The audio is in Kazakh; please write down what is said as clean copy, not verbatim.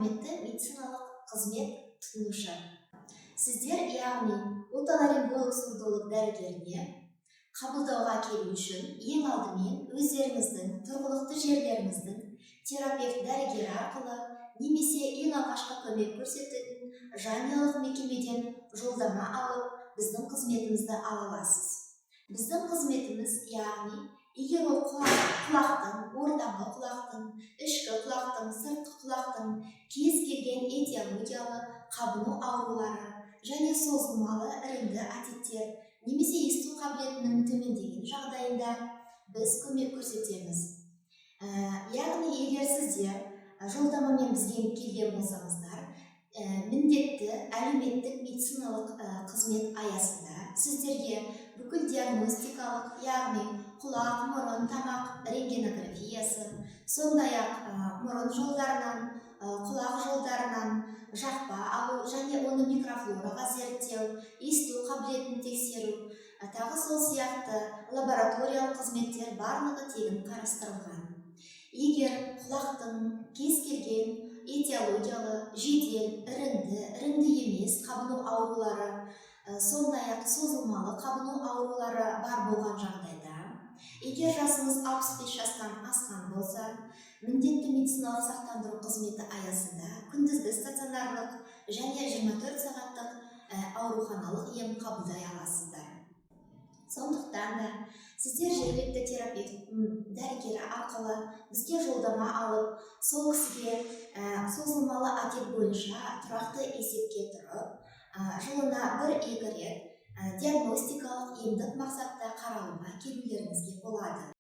медициналық қызмет тұтынушы. Сіздер, яғни отоларинголог-сурдолог дәрігеріне қабылдауға келу үшін ең алдымен өздеріңіздің тұрғылықты жерлеріңіздің терапевт дәрігері арқылы немесе ең алғашқы көмек көрсететін жанұялық мекемеден жолдама алып, біздің қызметімізді ала аласыз. Біздің қызметіміз, яғни егер ол құлақтың, ортаңғы құлақтың, ішкі құлақтың, сыртқы құлақтың кез келген этиологиялы қабыну аурулары және созылмалы іріңді отиттер немесе есту қабілетінің төмендеген жағдайында біз көмек көрсетеміз. Яғни егер сіздер жолдамамен бізге келген болсаңыздар, міндетті әлеуметтік медициналық қызмет аясында сіздерге бүкіл диагностикалық, яғни құлақ, мұрын, тамақ рентгенографиясы, сондай-ақ мұрын жолдарынан, құлақ жолдарынан жақпа алу және оны микрофлораға зерттеу, есту қабілетін тексеру, тағы сол сияқты лабораториялық қызметтер барлығы тегін қарастырылған. Егер құлақтың кез келген этиологиялы, жедел, іріңді емес қабыну аурулары, сондай-ақ созылмалы қабыну аурулары бар болған жағдайда, егер жасыңыз 65 жастан асқан болса, міндетті медициналық сақтандыру қызметі аясында күндізгі стационарлық және 24 сағаттық ауруханалық ем қабылдай аласыздар. Сондықтан да сіздер жергілікті терапевт дәрігері арқылы бізге жолдама алып, сол кісіге созылмалы отит бойынша тұрақты есепке тұрып, жылына 1-2 рет диагностикалық емдік мақсатта қаралуға келулеріңізге болады.